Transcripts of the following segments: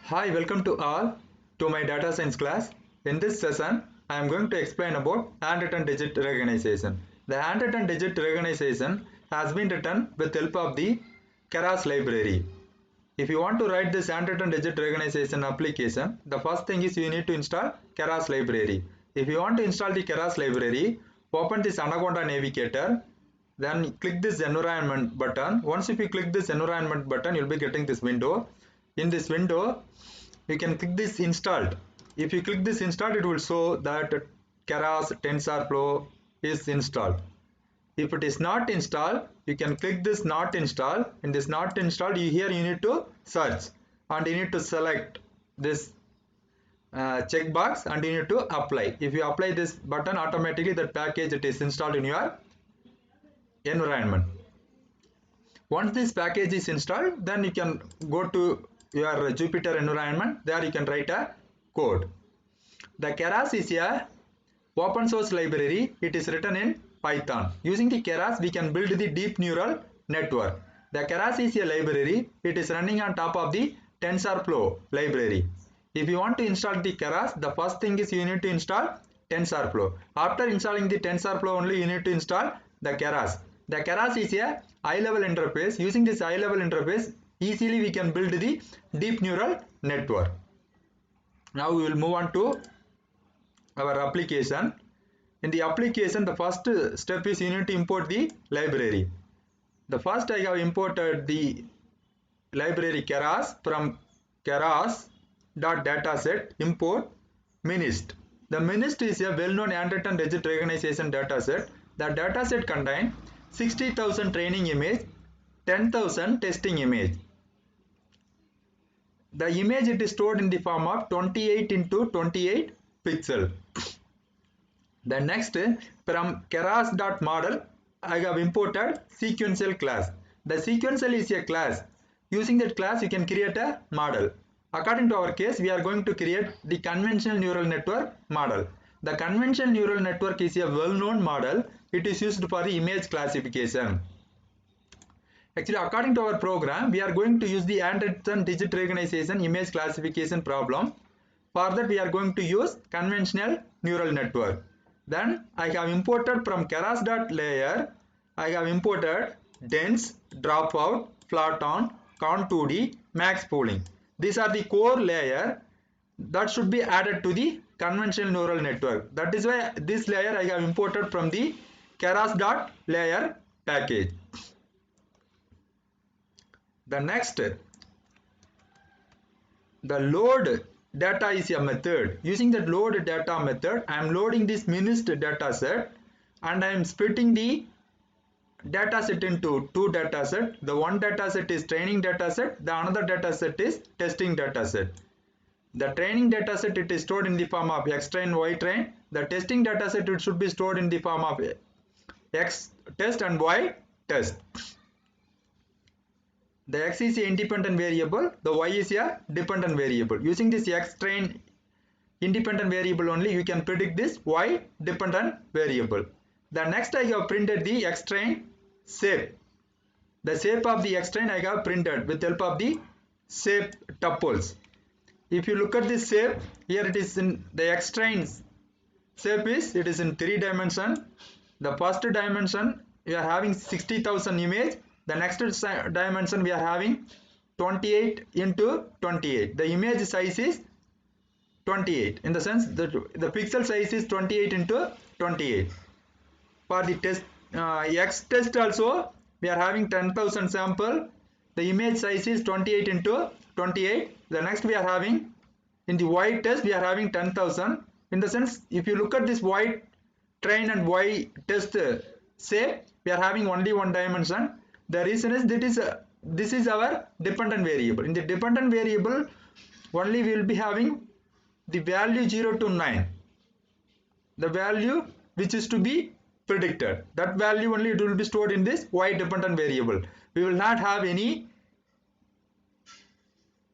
Hi, welcome to all to my data science class. In this session, I am going to explain about handwritten digit recognition. The handwritten digit recognition has been written with help of the Keras library. If you want to write this handwritten digit recognition application, the first thing is you need to install Keras library. If you want to install the Keras library, open this Anaconda Navigator, then click this environment button. Once if you click this environment button, you'll be getting this window. In this window, you can click this installed. If you click this installed, it will show that Keras TensorFlow is installed. If it is not installed, you can click this not installed. In this not installed, you need to search and you need to select this checkbox and you need to apply. If you apply this button, automatically that package it is installed in your environment. Once this package is installed, then you can go to your Jupyter environment. There you can write a code. The Keras is a open source library. It is written in Python. Using the Keras, we can build the deep neural network. The Keras is a library. It is running on top of the TensorFlow library. If you want to install the Keras, the first thing is you need to install TensorFlow. After installing the TensorFlow only, you need to install the Keras. The Keras is a high-level interface. Using this high-level interface, easily we can build the deep neural network. Now we will move on to our application. In the application, the first step is you need to import the library. The first I have imported the library Keras from keras.dataset import MNIST. The MNIST is a well-known handwritten digit recognition dataset. The dataset contains 60,000 training image, 10,000 testing image. The image it is stored in the form of 28 into 28 pixel. The next from keras.model I have imported sequential class. The sequential is a class. Using that class you can create a model. According to our case, we are going to create the convolutional neural network model. The convolutional neural network is a well-known model. It is used for the image classification. Actually, according to our program, we are going to use the handwritten digit recognition image classification problem. For that, we are going to use convolutional neural network. Then I have imported from keras.layer, I have imported dense, dropout, flaton, con2d, max pooling. These are the core layer that should be added to the convolutional neural network. That is why this layer I have imported from the keras.layer package. The next, the load data is a method. Using the load data method, I am loading this MNIST data set and I am splitting the data set into two data set. The one data set is training data set, the another data set is testing data set. The training data set it is stored in the form of X train, Y train. The testing data set it should be stored in the form of X test and Y test. The X is an independent variable, the Y is a dependent variable. Using this X train independent variable only, you can predict this Y dependent variable. The next I have printed the X train shape. The shape of the X train I have printed with help of the shape tuples. If you look at this shape, here it is in the X train shape it is in 3 dimensions. The first dimension we are having 60,000 image. The next dimension we are having 28 into 28. The image size is 28. In the sense that the pixel size is 28 into 28. For the test X test also we are having 10,000 sample. The image size is 28 into 28. The next we are having in the Y test we are having 10,000. In the sense if you look at this Y train and Y test shape, we are having only one dimension. The reason is this is our dependent variable. In the dependent variable only we will be having the value 0 to 9. The value which is to be predicted. That value only it will be stored in this Y dependent variable. We will not have any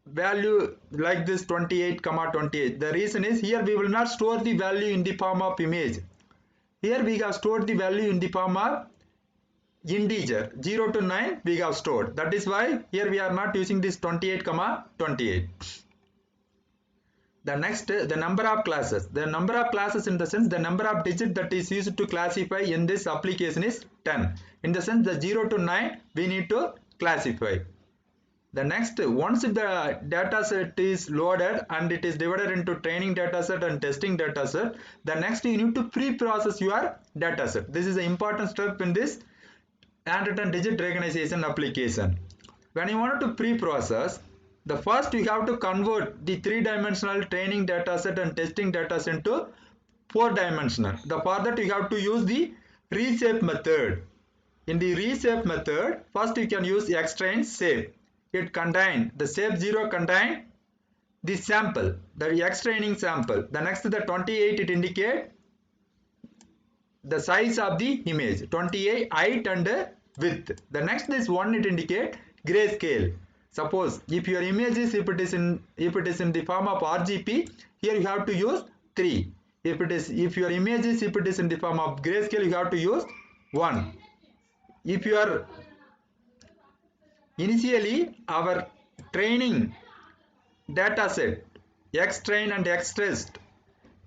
value like this 28, 28. The reason is here we will not store the value in the form of image. Here we have stored the value in the form of integer 0 to 9 we have stored. That is why here we are not using this 28, 28. The next, the number of classes. The number of classes in the sense the number of digits that is used to classify in this application is 10. In the sense the 0 to 9 we need to classify. The next, once the data set is loaded and it is divided into training data set and testing data set, the next you need to pre-process your data set. This is an important step in this handwritten digit recognition application. When you want to pre-process, the first you have to convert the three-dimensional training data set and testing data set into four-dimensional. For that you have to use the reshape method. In the reshape method, first you can use xtrain shape. It contain the shape 0 contain the sample, the X training sample. The next, the 28, it indicate the size of the image, 28 height and width. The next, this 1, it indicate grayscale. Suppose if your image is if it is in the form of RGB, here you have to use 3. If your image is if it is in the form of grayscale, you have to use 1. If you are initially our training data set, xtrain and xtest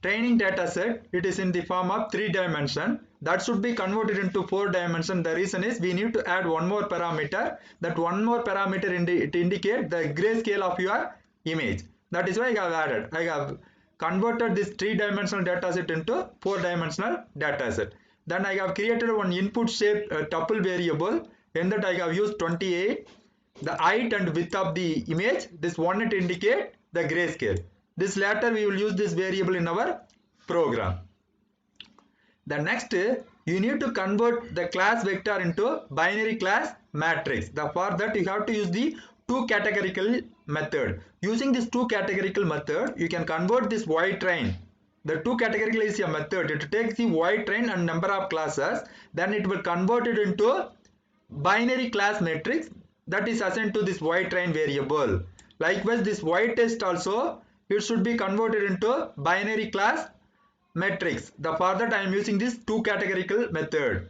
training data set, it is in the form of 3 dimension. That should be converted into 4 dimension. The reason is we need to add one more parameter. That one more parameter it indicate the grayscale of your image. That is why I have added. I have converted this 3-dimensional data set into 4-dimensional data set. Then I have created one input shape tuple variable. In that I have used 28, the height and width of the image. This one it indicate the grayscale. This later we will use this variable in our program. The next, you need to convert the class vector into binary class matrix. For that you have to use the two categorical method. Using this two categorical method, you can convert this void train. The two categorical is a method. It takes the void train and number of classes, then it will convert it into binary class matrix that is assigned to this void train variable. Likewise, this void test also, it should be converted into binary class matrix. For that I am using this two categorical method.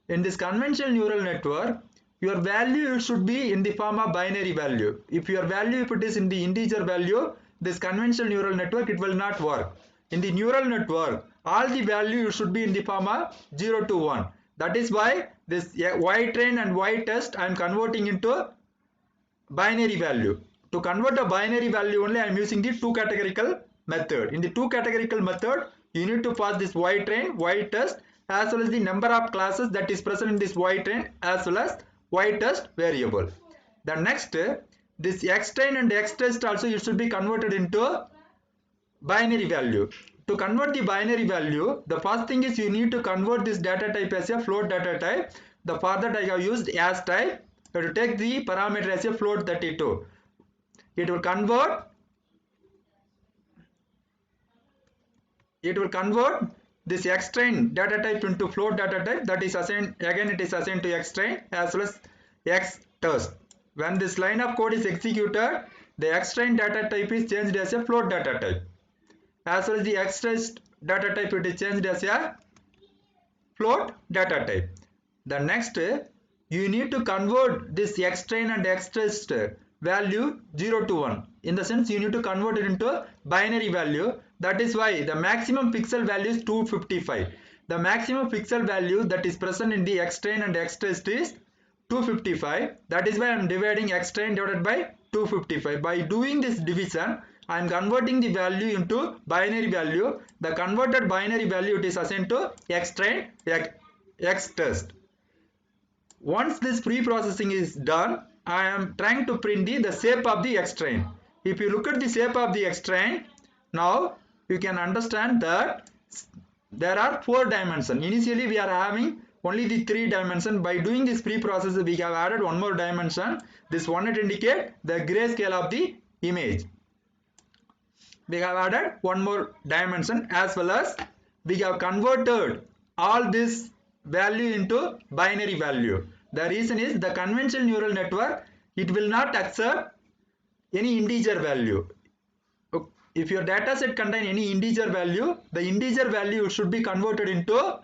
In this conventional neural network, your value should be in the form of binary value. If your value, if it is in the integer value, this conventional neural network, it will not work. In the neural network, all the value should be in the form of 0 to 1. That is why this void train and void test I am converting into binary value. To convert a binary value only I am using the two categorical method. In the two categorical method, you need to pass this void train, void test, as well as the number of classes that is present in this void train as well as void test variable. The next, this xtrain and xtest also it should be converted into binary value. To convert the binary value, the first thing is you need to convert this data type as a float data type. For that I have used as type. To take the parameter as a float 32. It will convert this xtrain data type into float data type, that is assigned, again it is assigned to xtrain as well as xtest. When this line of code is executed, the xtrain data type is changed as a float data type, as well as the xtest data type it is changed as a float data type. The next, you need to convert this xtrain and xtest value 0 to 1. In the sense you need to convert it into binary value. That is why the maximum pixel value is 255. The maximum pixel value that is present in the xtrain and xtest is 255. That is why I am dividing xtrain divided by 255. By doing this division, I am converting the value into binary value. The converted binary value it is assigned to xtrain, xtest. Once this pre-processing is done, I am trying to print the shape of the xtrain. If you look at the shape of the xtrain, now you can understand that there are 4 dimensions. Initially we are having only the 3 dimensions. By doing this pre-process, we have added one more dimension. This one it indicate the grayscale of the image. We have added one more dimension, as well as we have converted all this value into binary value. The reason is the conventional neural network, it will not accept any integer value. If your data set contain any integer value, the integer value should be converted into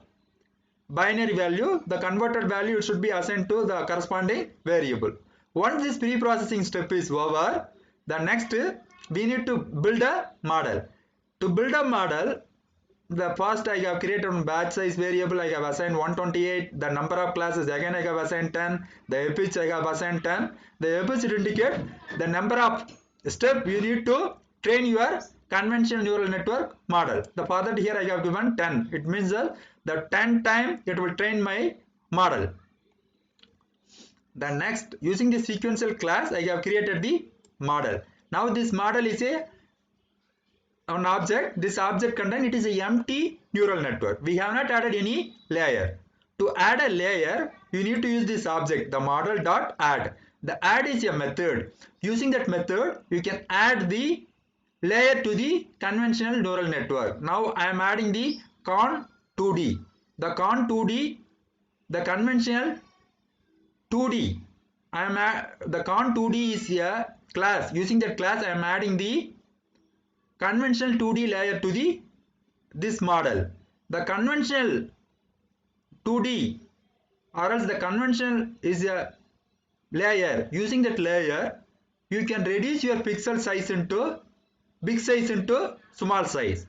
binary value. The converted value should be assigned to the corresponding variable. Once this pre-processing step is over, the next we need to build a model. To build a model, the first I have created one batch size variable, I have assigned 128, the number of classes again I have assigned 10, the epochs I have assigned 10, the epochs indicate the number of steps you need to train your conventional neural network model. For that here I have given 10, it means that the 10 time it will train my model. Then next, using the sequential class, I have created the model. Now this model is an object. This object content, it is a empty neural network. We have not added any layer. To add a layer, you need to use this object, the model.add. The add is a method. Using that method, you can add the layer to the conventional neural network. Now I am adding the con2D. The con2D, the conventional 2D. The con2D is a class. Using that class, I am adding the conventional 2D layer to this model. The conventional 2D or else the conventional is a layer. Using that layer, you can reduce your pixel size into big size into small size.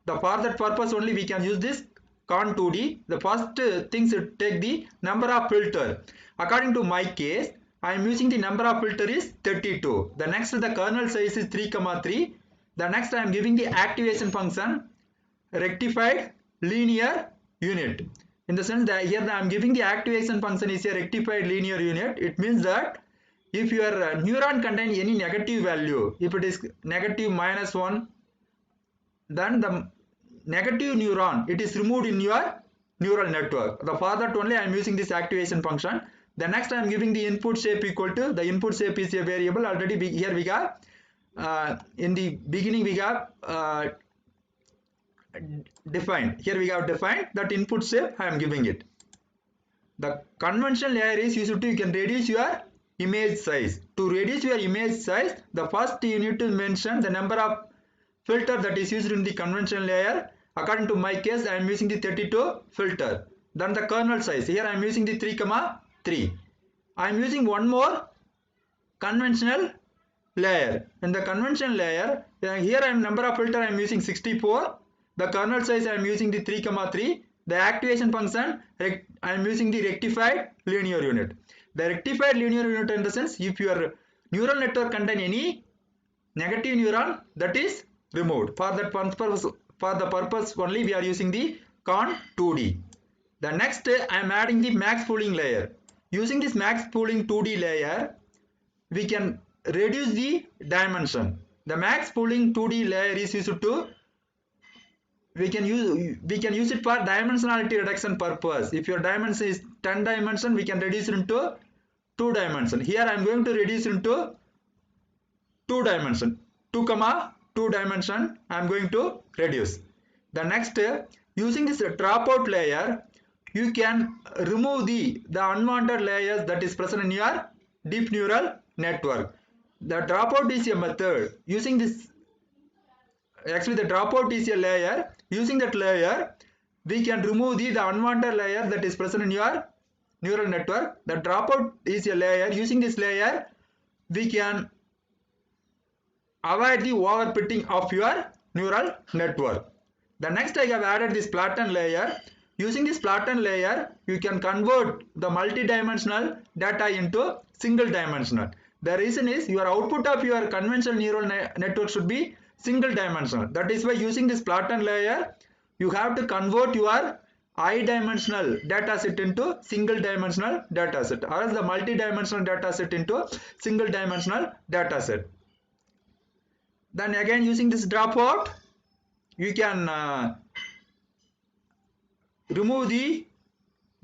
For that purpose only we can use this con2D. The first thing should take the number of filter. According to my case, I am using the number of filter is 32. The next, the kernel size is 3,3. The next I am giving the activation function rectified linear unit. In the sense that here I am giving the activation function is a rectified linear unit. It means that if your neuron contains any negative value, if it is negative -1, then the negative neuron, it is removed in your neural network. For that only I am using this activation function. The next I am giving the input shape equal to, the input shape is a variable. Already here we got in the beginning we have defined. Here we have defined that input shape I am giving it. The conventional layer is used to, you can reduce your image size. To reduce your image size, the first you need to mention the number of filter that is used in the conventional layer. According to my case, I am using the 32 filter. Then the kernel size. Here I am using the 3,3. I am using one more conventional layer. In the conventional layer, here I am number of filter I am using 64. The kernel size I am using the 3,3. The activation function I am using the rectified linear unit. The rectified linear unit in the sense, if your neural network contain any negative neuron, that is removed. For the purpose only we are using the con2D. The next I am adding the max pooling layer. Using this max pooling 2D layer, we can reduce the dimension. The max pooling 2D layer is used to, we can use it for dimensionality reduction purpose. If your dimension is 10 dimension, we can reduce it into 2 dimension. Here I am going to reduce into 2 dimension. 2 dimension I am going to reduce. The next, using this dropout layer, you can remove the unwanted layers that is present in your deep neural network. The dropout is a method. Using this, actually the dropout is a layer. Using that layer, we can remove the unwanted layer that is present in your neural network. The dropout is a layer. Using this layer, we can avoid the overfitting of your neural network. The next I have added this flatten layer. Using this flatten layer, you can convert the multi-dimensional data into single dimensional. The reason is your output of your conventional neural network should be single dimensional. That is why using this flatten layer, you have to convert your I-dimensional data set into single dimensional data set, or else the multi-dimensional data set into single dimensional data set. Then again, using this dropout, you can remove the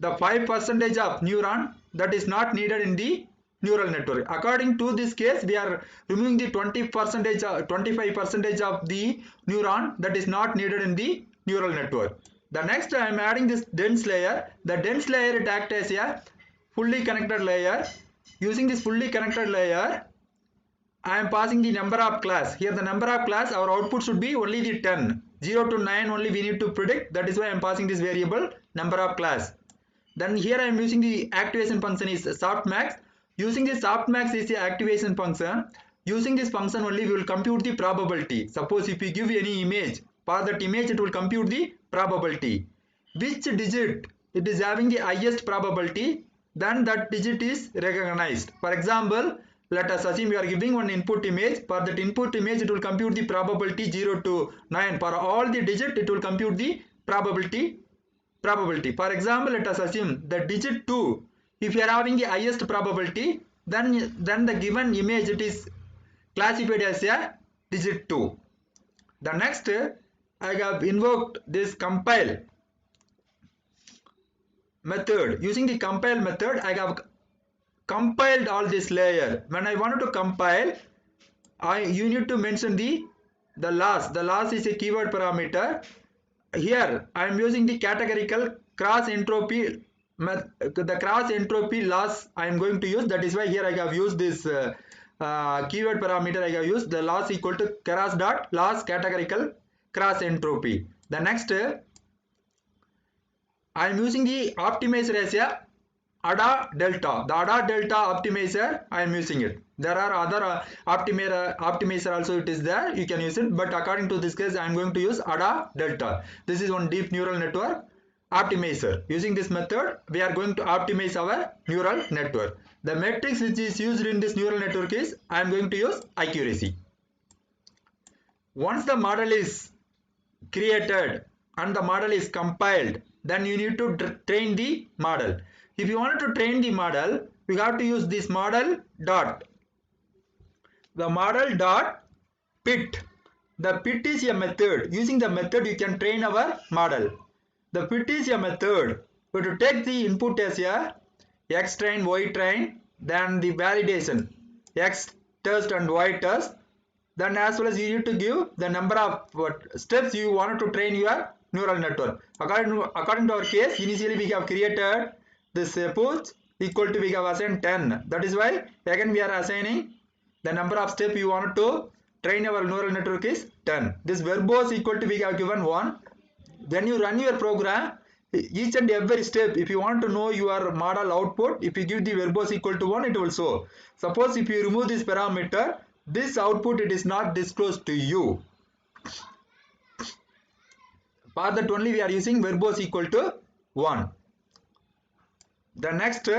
5% of neuron that is not needed in the neural network. According to this case, we are removing the 25% of the neuron that is not needed in the neural network. The next I am adding this dense layer. The dense layer, it acts as a fully connected layer. Using this fully connected layer, I am passing the number of class. Here the number of class, our output should be only the 10. 0 to 9 only we need to predict. That is why I am passing this variable number of class. Then here I am using the activation function is softmax. Using this softmax is the activation function. Using this function only we will compute the probability. Suppose if you give any image, for that image it will compute the probability. Which digit it is having the highest probability, then that digit is recognized. For example, let us assume we are giving one input image. For that input image it will compute the probability 0 to 9. For all the digit it will compute the probability. For example, let us assume the digit 2. If you are having the highest probability, then the given image it is classified as a digit 2. The next, I have invoked this compile method. Using the compile method, I have compiled all this layer. When I wanted to compile, you need to mention the loss. The loss is a keyword parameter. Here I am using the categorical cross entropy. The cross entropy loss I am going to use. That is why here I have used this keyword parameter. I have used the loss equal to cross dot loss categorical cross entropy. The next I am using the optimizer as a ADA delta. The ADA delta optimizer I am using it. There are other optimizer also it is there. You can use it, but according to this case I am going to use ADA delta. This is one deep neural network optimizer. Using this method we are going to optimize our neural network. The matrix which is used in this neural network is I am going to use accuracy. Once the model is created and the model is compiled, then you need to train the model. If you want to train the model, you have to use this model dot. The model dot pit. The pit is a method. Using the method you can train our model. The pit is a method. We have to take the input as a x train, y train, then the validation x test and y test. Then as well as you need to give the number of steps you wanted to train your neural network. According to our case, initially we have created this push equal to we have assigned 10. That is why again we are assigning the number of steps you wanted to train our neural network is 10. This verbose equal to we have given 1. When you run your program, each and every step, if you want to know your model output, if you give the verbose equal to 1, it will show. Suppose if you remove this parameter, this output it is not disclosed to you. For that only we are using verbose equal to 1. The next,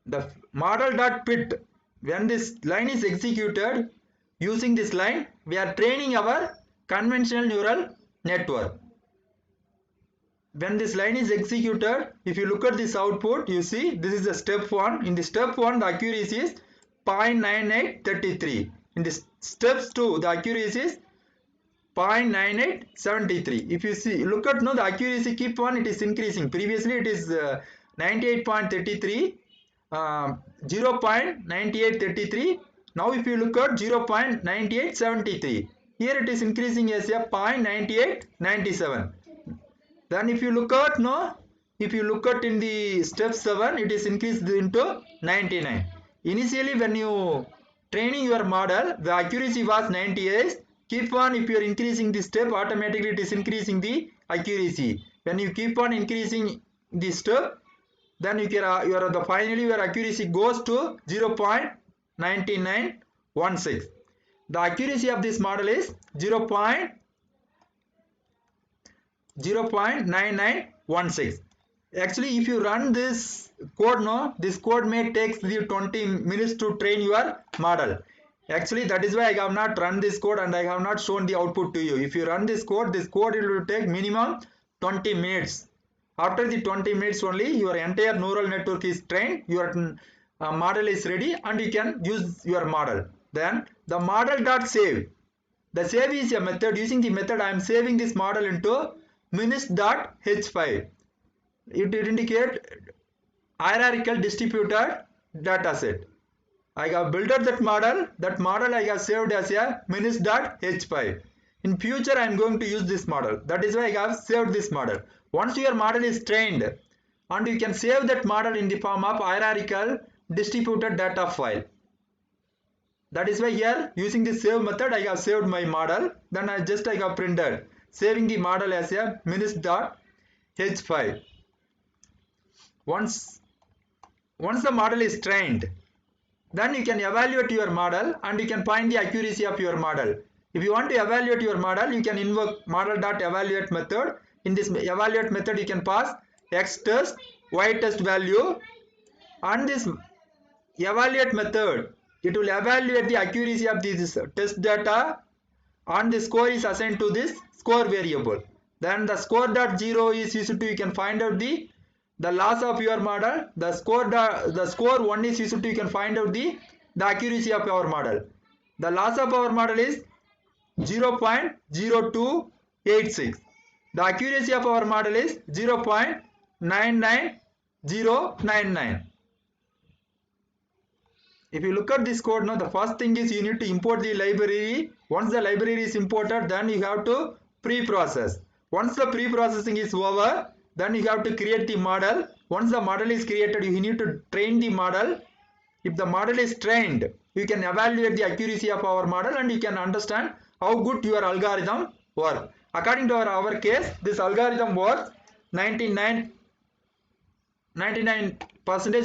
the model.pit. When this line is executed, using this line, we are training our conventional neural network. When this line is executed, if you look at this output, you see this is the step 1. In the step 1, the accuracy is 0.9833. In the steps 2, the accuracy is 0.9873. If you see, look at now the accuracy keep on, it is increasing. Previously it is 98.33, 0.9833. Now if you look at 0.9873, here it is increasing as a 0.9897. Then if you look at in the step 7, it is increased into 99. Initially when you training your model, the accuracy was 98. Keep on, if you are increasing the step, automatically it is increasing the accuracy. When you keep on increasing the step, then finally your accuracy goes to 0.9916. The accuracy of this model is 0.9916. Actually, if you run this code this code may take you 20 minutes to train your model. Actually, that is why I have not run this code and I have not shown the output to you. If you run this code it will take minimum 20 minutes. After the 20 minutes only, your entire neural network is trained, your model is ready and you can use your model. Then the model.save. The save is a method. Using the method, I am saving this model into minus.h5. It indicates hierarchical distributed dataset. I have built that model. That model I have saved as a minus.h5. In future, I am going to use this model. That is why I have saved this model. Once your model is trained, and you can save that model in the form of hierarchical distributed data file. That is why here, using the save method, I have saved my model. Then I have printed, saving the model as a minus.h5. Once the model is trained, Then you can evaluate your model and you can find the accuracy of your model. If you want to evaluate your model, you can invoke model.evaluate method. In this evaluate method, you can pass x test, y test value, and this evaluate method, it will evaluate the accuracy of this test data, and the score is assigned to this score variable. Then the score dot 0 is used to, you can find out the loss of your model. The score 1 is used to, you can find out the accuracy of our model. The loss of our model is 0.0286. The accuracy of our model is 0.99099. If you look at this code now, the first thing is you need to import the library. Once the library is imported, then you have to pre-process. Once the pre-processing is over, then you have to create the model. Once the model is created, you need to train the model. If the model is trained, you can evaluate the accuracy of our model and you can understand how good your algorithm works. According to our case, this algorithm works 99%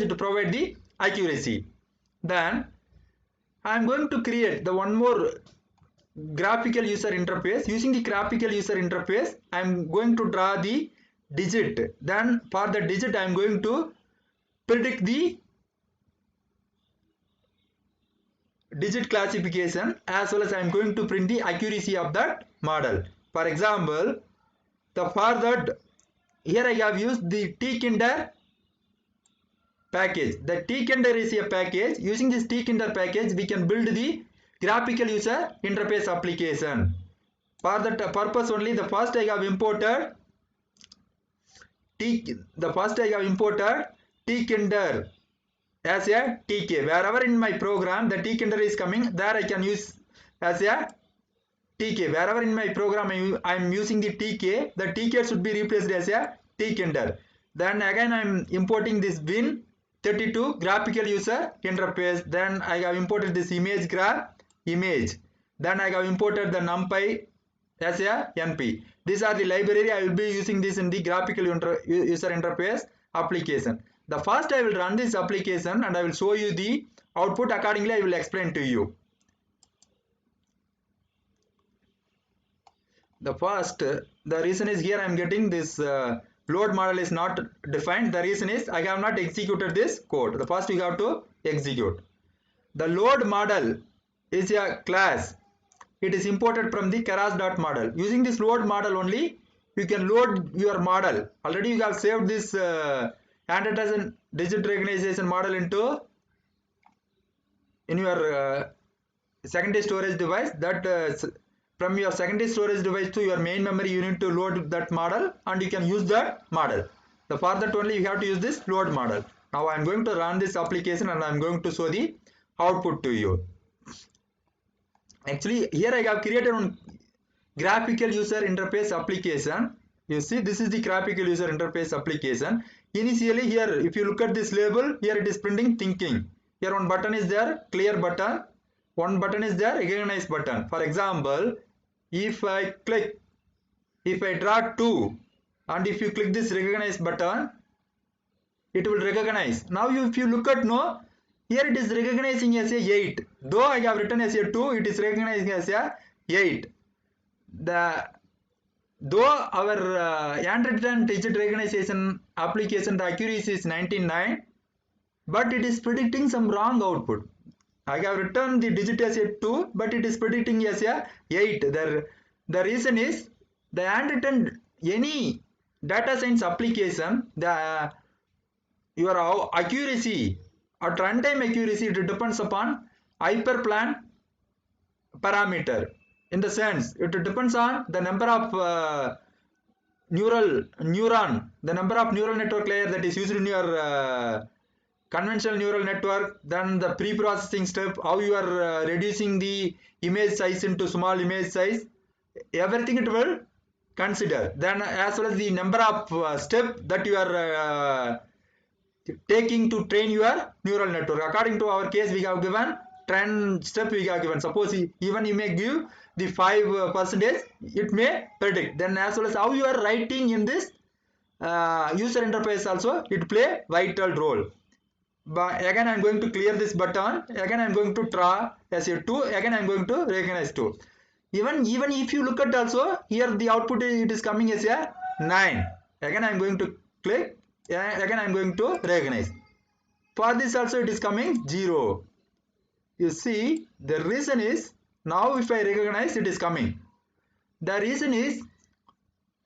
to provide the accuracy. Then I am going to create the one more graphical user interface. Using the graphical user interface, I am going to draw the digit. Then for the digit, I am going to predict the digit classification, as well as I am going to print the accuracy of that model. For example, for that, here I have used the tkinder package. The tkinder is a package. Using this tkinder package, we can build the graphical user interface application. For that purpose only, the first I have imported tkinder as a tk. Wherever in my program the tkinder is coming, there I can use as a tk. Wherever in my program I am using the tk, the tk should be replaced as a tkinder. Then again I am importing this Win32 graphical user interface. Then I have imported this image graph image. Then I have imported the numpy as a np. These are the library. I will be using this in the graphical user interface application. The first I will run this application and I will show you the output. Accordingly, I will explain to you. The reason is here I am getting this load model is not defined. The reason is I have not executed this code. The first we have to execute. The load model is a class. It is imported from the keras.model. Using this load model only, you can load your model. Already you have saved this hand digit recognition model in your secondary storage device. That from your secondary storage device to your main memory, you need to load that model and you can use that model. For that only you have to use this load model. Now I am going to run this application and I am going to show the output to you. Actually, here I have created one graphical user interface application. You see, this is the graphical user interface application. Initially here, if you look at this label, here it is printing thinking. Here one button is there, clear button. One button is there, recognize button. For example, if I draw 2 and if you click this recognize button, it will recognize. Now if you look at here it is recognizing as a 8. Though I have written as a 2, it is recognizing as a 8. Though our handwritten digit recognition application, the accuracy is 99, but it is predicting some wrong output. I have written the digit as a 2, but it is predicting as a 8. The reason is the handwritten any data science application, your accuracy or runtime accuracy, it depends upon hyperplan parameter. In the sense, it depends on the number of the number of neural network layer that is used in your conventional neural network. Then the pre-processing step, how you are reducing the image size into small image size, everything it will consider. Then as well as the number of steps that you are taking to train your neural network. According to our case, we have given 10 steps we have given. Suppose even you may give the 5%, it may predict. Then as well as how you are writing in this user interface also, it play vital role. But again I'm going to clear this button. Again I'm going to draw as a 2. Again I'm going to recognize 2. Even if you look at also here the output it is coming as a 9. Again I'm going to click. Again I'm going to recognize. For this also it is coming 0. You see the reason is now if I recognize it is coming. The reason is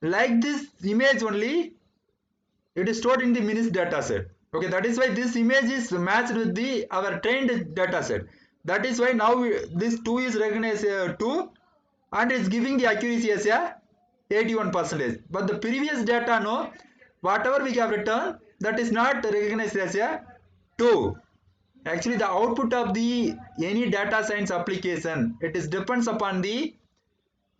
like this image only it is stored in the Minis dataset. Okay, that is why this image is matched with the our trained dataset. That is why now this 2 is recognized 2 and it's giving the accuracy as a 81%. But the previous data no, whatever we have written that is not recognized as a 2. Actually the output of the any data science application it is depends upon the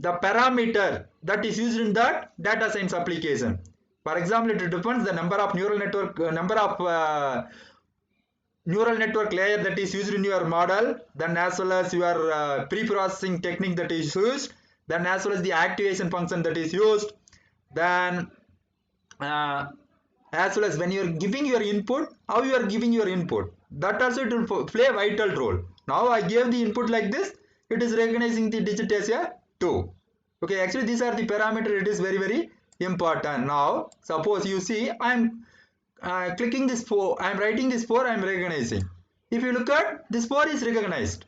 parameter that is used in that data science application. For example, it depends the number of neural network neural network layer that is used in your model, then as well as your pre-processing technique that is used, then as well as the activation function that is used, then as well as when you are giving your input, how you are giving your input, that also it will play a vital role. Now I gave the input like this, it is recognizing the digit as a 2. Okay, actually these are the parameters, it is very important. Now suppose you see I am clicking this 4, I am writing this 4, I am recognizing. If you look at this 4 is recognized,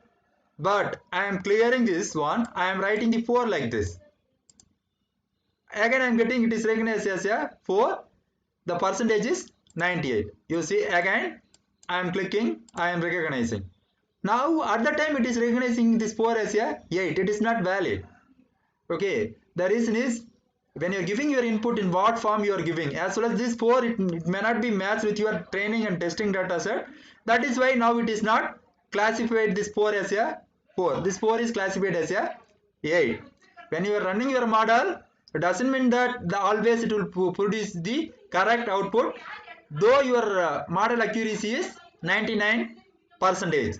but I am clearing this one, I am writing the 4 like this. Again I am getting it is recognized as a 4, the percentage is 98. You see again I am clicking, I am recognizing. Now at the time it is recognizing this 4 as a 8, it is not valid. Okay, the reason is when you are giving your input in what form you are giving, as well as this 4 it may not be matched with your training and testing data set. That is why now it is not classified this 4 as a 4. This 4 is classified as a 8. When you are running your model, it doesn't mean that always it will produce the correct output, though your model accuracy is 99%.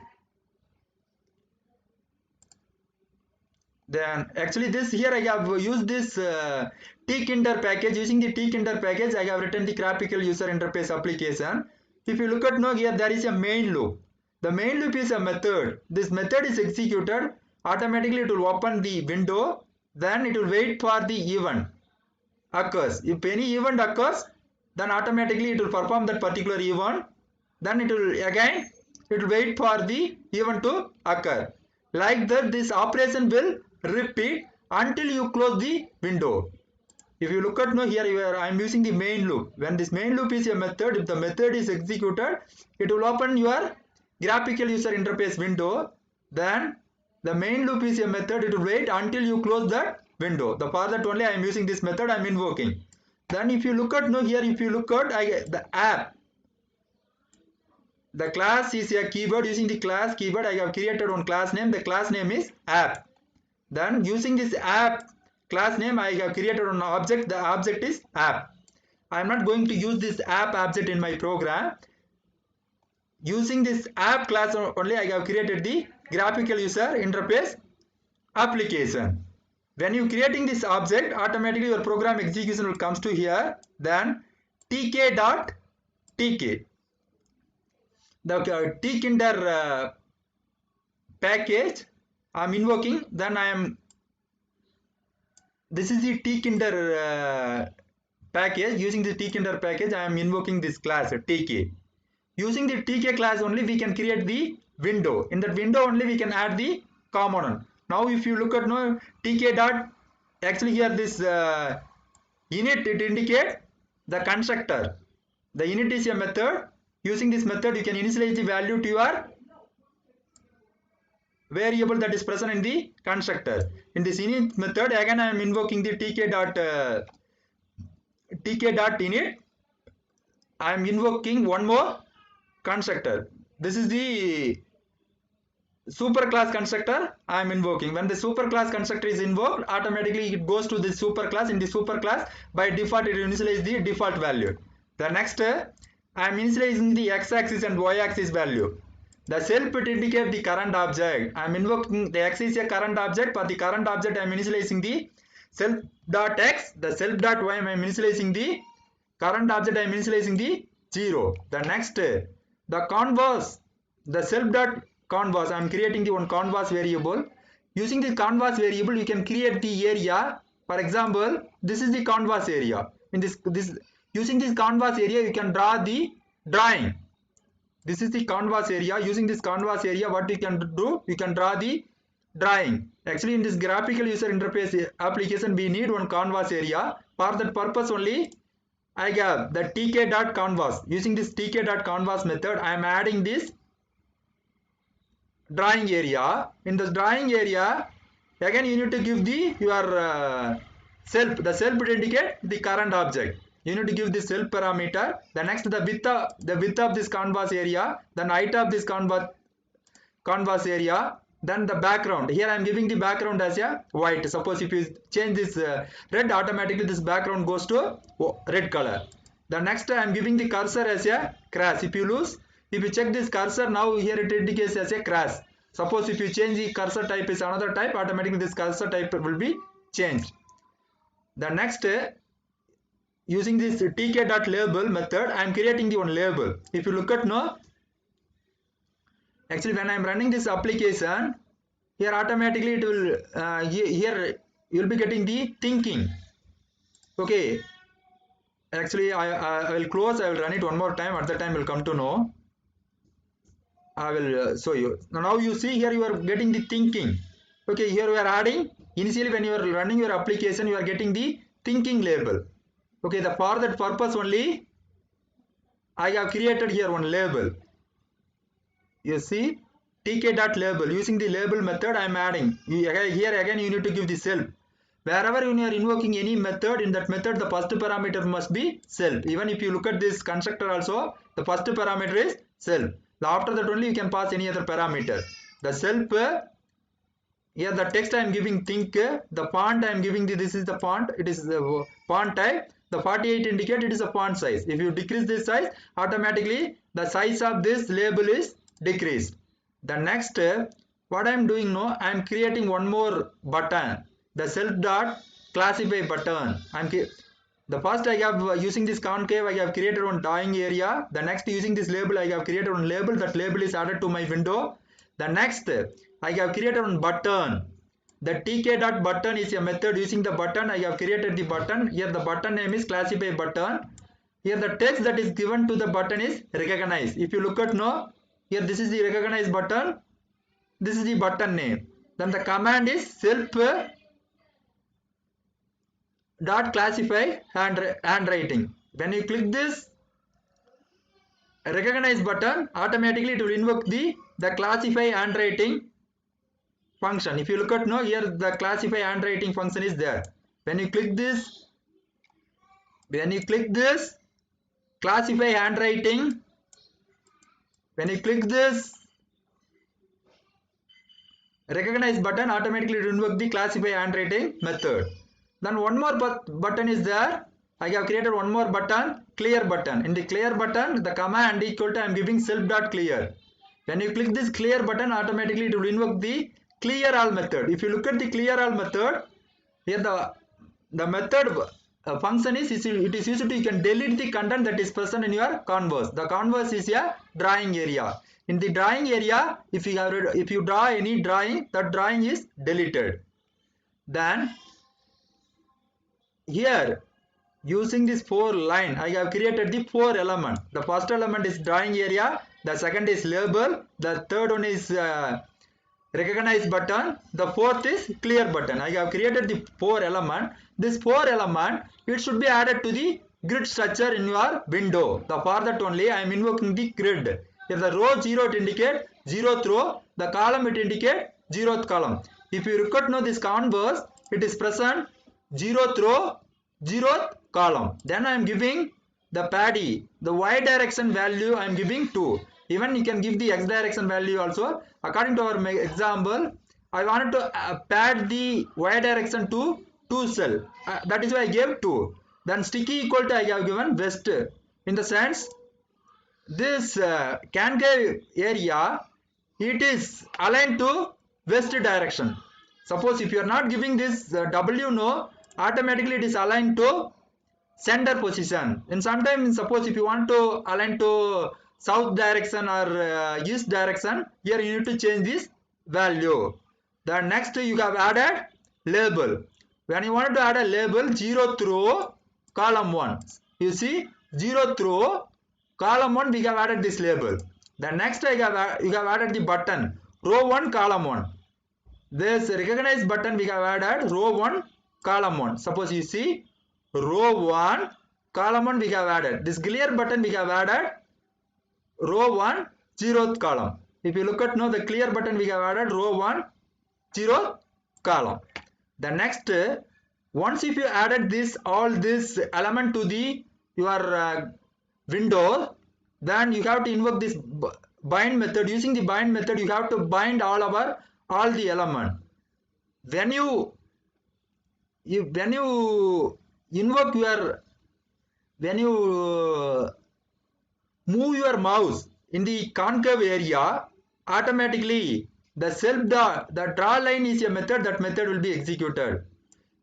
Then actually this here I have used this tkinder package. Using the tkinder package I have written the graphical user interface application. If you look at now here there is a main loop. The main loop is a method. This method is executed automatically, it will open the window, then it will wait for the event occurs. If any event occurs, then automatically it will perform that particular event, then it will again it will wait for the event to occur. Like that this operation will repeat until you close the window. If you look at now here I am using the main loop. When this main loop is a method, if the method is executed, it will open your graphical user interface window. Then the main loop is a method, it will wait until you close that window. For that only I am using this method, I am invoking. Then if you look at now here, if you look at the app, the class is a keyword. Using the class keyword I have created one class name. The class name is app. Then using this app class name I have created an object. The object is app. I am not going to use this app object in my program. Using this app class only I have created the graphical user interface application. When you creating this object, automatically your program execution will comes to here. Then tk.tk, the tkinder package I am invoking. Then this is the tkinder package. Using the tkinder package I am invoking this class tk. Using the tk class only we can create the window. In that window only we can add the component. Now if you look at now tk dot, actually here this init, it indicates the constructor. The init is a method. Using this method you can initialize the value to your variable that is present in the constructor. In this init method again I am invoking the tk.init. I am invoking one more constructor. This is the superclass constructor I am invoking. When the superclass constructor is invoked, automatically it goes to the superclass. In the superclass by default it initializes the default value. The next I am initializing the x-axis and y-axis value. The self it indicates the current object. I am invoking the x is a current object. For the current object I am initializing the self.x. The self.y I am initializing the current object, I am initializing the 0. The next the canvas, the self dot canvas, I am creating the one canvas variable. Using the canvas variable, you can create the area. For example, this is the canvas area. In this using this canvas area, you can draw the drawing. This is the canvas area. Using this canvas area, what you can do, you can draw the drawing. Actually, in this graphical user interface application, we need one canvas area. For that purpose only, I have the tk.canvas. Using this tk.canvas method, I am adding this drawing area. In this drawing area, again you need to give the your self. The self would indicate the current object. You need to give the self parameter. The next, the width of this canvas area, then height of this canvas area, then the background. Here I am giving the background as a white. Suppose if you change this red, automatically this background goes to red color. The next I am giving the cursor as a crash. If you check this cursor, now here it indicates as a crash. Suppose if you change the cursor type is another type, automatically this cursor type will be changed. The next, using this tk.label method, I am creating the one label. If you look at now, actually when I am running this application, here automatically it will, here you will be getting the thinking. Okay, actually I will close, I will run it one more time, at the time will come to know. I will show you. Now you see here you are getting the thinking. Okay, here we are adding, initially when you are running your application, you are getting the thinking label. Okay, for that purpose only, I have created here one label. You see, tk.label. Using the label method, I am adding. Here again you need to give the self. Wherever you are invoking any method, in that method the first parameter must be self. Even if you look at this constructor also, the first parameter is self. After that only you can pass any other parameter. The self, here the text I am giving think, the font I am giving this is the font, it is the font type. The 48 indicate it is a font size. If you decrease this size, automatically the size of this label is decreased. The next, what I am doing now, I am creating one more button, the self dot classify button. The first I have using this concave, I have created one drawing area. The next, using this label, I have created one label. That label is added to my window. The next, I have created one button. The tk.button is a method. Using the button, I have created the button. Here the button name is classify button. Here the text that is given to the button is recognize. If you look at now, here this is the recognize button. This is the button name. Then the command is self dot classify handwriting. When you click this recognize button, automatically it will invoke the classify handwriting function. If you look at now, here the classify handwriting function is there. When you click this classify handwriting, when you click this recognize button, automatically it will invoke the classify handwriting method. Then one more button is there. I have created one more button, clear button. In the clear button, the command equal to I am giving self.clear. When you click this clear button, automatically it will invoke the clear all method. If you look at the clear all method, here the method function is it is used to, you can delete the content that is present in your canvas. The canvas is a drawing area. In the drawing area, if you draw any drawing, that drawing is deleted. Then here, using this 4 line, I have created the 4 element. The first element is drawing area, the second is label, the third one is recognize button, the fourth is clear button. I have created the 4 element. This 4 element, it should be added to the grid structure in your window. For that only I am invoking the grid. If the row 0 it indicate 0th row, the column it indicate 0th column. If you look at now this canvas, it is present 0th row, 0th column. Then I am giving the PADI, the y direction value I am giving 2. Even you can give the x direction value also. According to our example, I wanted to pad the y direction to 2 cell. That is why I gave 2. Then sticky equal to I have given west. In the sense, this concave area, it is aligned to west direction. Suppose if you are not giving this W no, automatically it is aligned to center position. And sometimes suppose if you want to align to south direction or east direction, here you need to change this value. Then next you have added label. When you want to add a label, 0th row, column 1. You see, 0th row, column 1, we have added this label. Then next you have added the button, row 1, column 1. This recognize button we have added row 1, column 1. Suppose you see, row 1, column 1 we have added. This clear button we have added row 1, 0th column. If you look at now, the clear button we have added row 1, 0th column. The next, once if you added this all this element to the your window, then you have to invoke this bind method. Using the bind method, you have to bind all the element. When you invoke your, when you move your mouse in the concave area, automatically the draw line is a method, that method will be executed.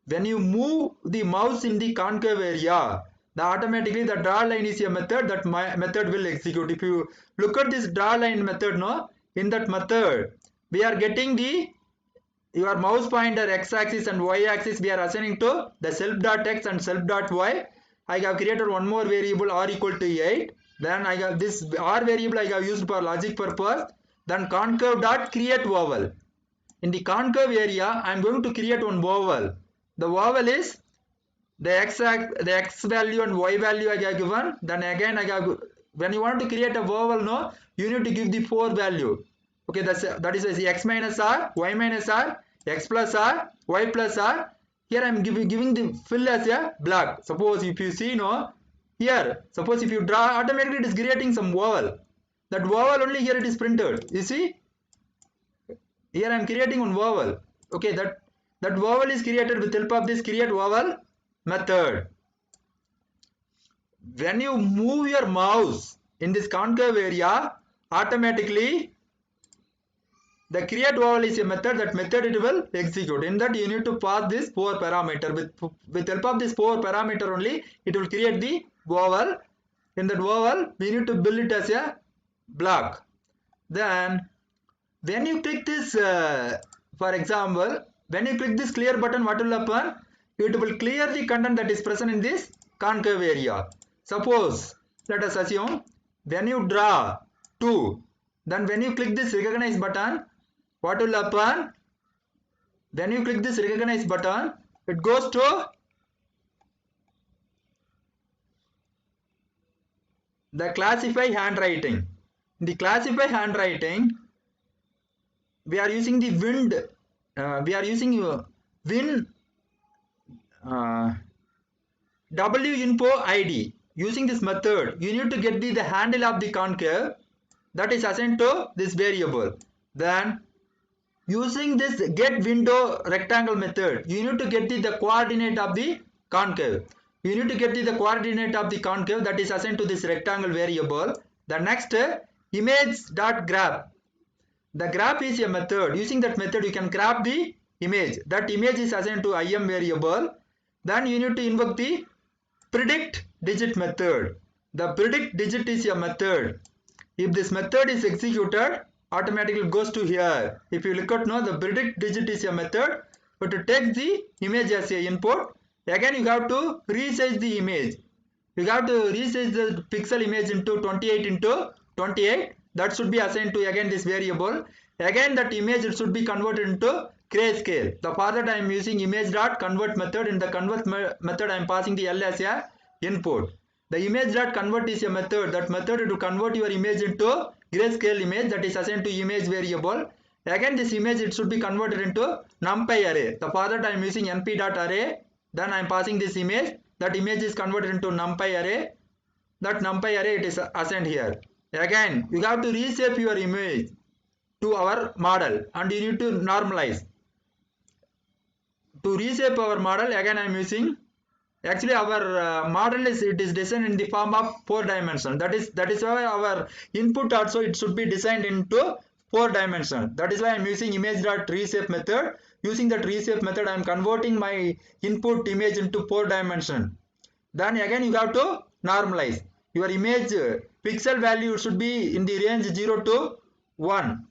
When you move the mouse in the concave area, automatically the draw line is a method, that method will execute. If you look at this draw line method, no, in that method we are getting your mouse pointer x-axis and y-axis, we are assigning to the self.x and self.y. I have created one more variable r equal to 8. Then I have this r variable I have used for logic purpose. Then concave dot create vowel. In the concave area, I am going to create one vowel. The vowel is the x value and y value I have given. Then again I have, when you want to create a vowel, no, you need to give the 4 value. Okay, that is x minus r, y minus r, x plus r, y plus r. Here I am giving the fill as a black. Suppose if you see, no, here, suppose if you draw, automatically it is creating some vowel. That vowel only here it is printed. You see, here I am creating one vowel. Okay, that vowel is created with help of this create vowel method. When you move your mouse in this concave area, automatically the create vowel is a method, that method it will execute. In that you need to pass this 4 parameter. With help of this 4 parameter only, it will create the vowel. In that vowel, we need to build it as a block. Then when you click this, for example, when you click this clear button, what will happen? It will clear the content that is present in this concave area. Suppose, let us assume, when you draw 2, then when you click this recognize button, what will happen? When you click this recognize button, it goes to the classify handwriting. In the classify handwriting, we are using the win winfo id. Using this method, you need to get the handle of the concave that is assigned to this variable. Then using this get window rectangle method, you need to get the coordinate of the concave. You need to get the coordinate of the concave that is assigned to this rectangle variable. The next, image.grab. The grab is a method. Using that method, you can grab the image. That image is assigned to im variable. Then you need to invoke the predict digit method. The predict digit is a method. If this method is executed, automatically goes to here. If you look at now, the predict digit is a method, but to take the image as a input, again you have to resize the image. You have to resize the pixel image into 28 into 28. That should be assigned to again this variable. Again that image it should be converted into grayscale. For that I am using image.convert method. In the convert method I am passing the L as a input. The image.convert is a method. That method to convert your image into grayscale image, that is assigned to image variable. Again this image it should be converted into numpy array. For that I am using np.array. Then I am passing this image. That image is converted into numpy array. That numpy array it is assigned here. Again you have to reshape your image to our model and you need to normalize. To reshape our model, again I am using, actually our model is designed in the form of 4 dimensions. That is why our input also it should be designed into 4 dimensions. That is why I am using image.reshape method. Using that reshape method I am converting my input image into 4 dimensions. Then again you have to normalize. your image pixel value should be in the range 0 to 1.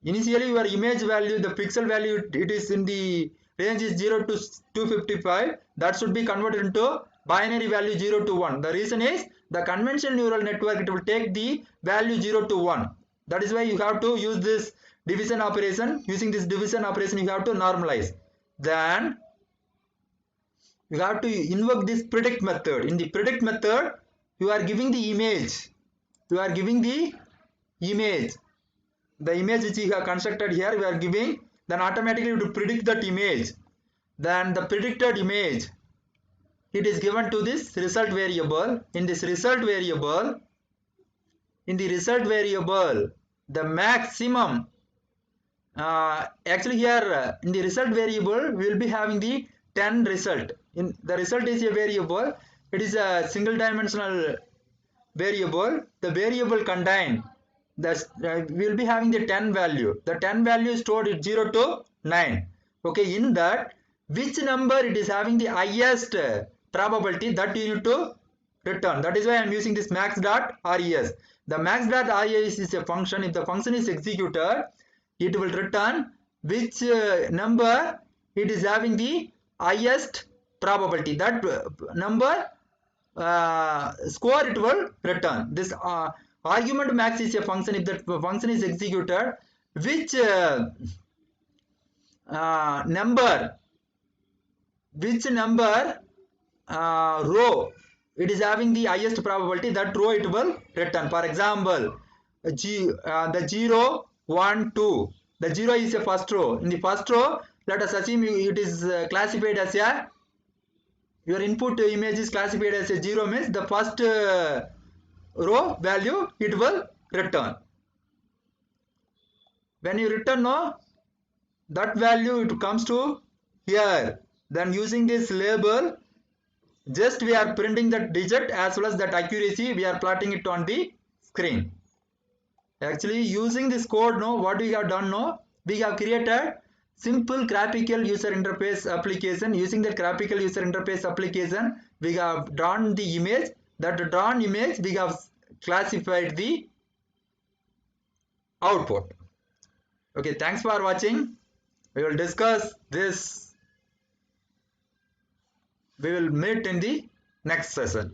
Initially your image value, the pixel value, it is in the range is 0 to 255. That should be converted into binary value 0 to 1. The reason is the conventional neural network, it will take the value 0 to 1. That is why you have to use this division operation. Using this division operation, you have to normalize. Then you have to invoke this predict method. In the predict method, you are giving the image. You are giving the image. The image which you have constructed here, we are giving, then automatically to predict that image. Then the predicted image, it is given to this result variable. In this result variable, the maximum, actually here in the result variable, we will be having the 10 result. In the result is a variable. It is a single dimensional variable. The variable contain, we will be having the 10 value. The 10 value stored at 0 to 9. Okay, in that, which number it is having the highest probability, that you need to return. That is why I am using this max.res. The max.res is a function. If the function is executed, it will return which number it is having the highest probability. That number score it will return. This argument max is a function. If that function is executed, which number row it is having the highest probability, that row it will return. For example, the 0, 1, 2. The 0 is a first row. In the first row, let us assume it is classified as a, your input image is classified as a 0, means the first row value it will return. When you return that value, it comes to here. Then using this label, just we are printing that digit as well as that accuracy, we are plotting it on the screen. Actually using this code, what we have done, we have created simple graphical user interface application. Using the graphical user interface application, we have drawn the image. That drawn image, we have classified the output. Okay, thanks for watching. We will discuss this. We will meet in the next session.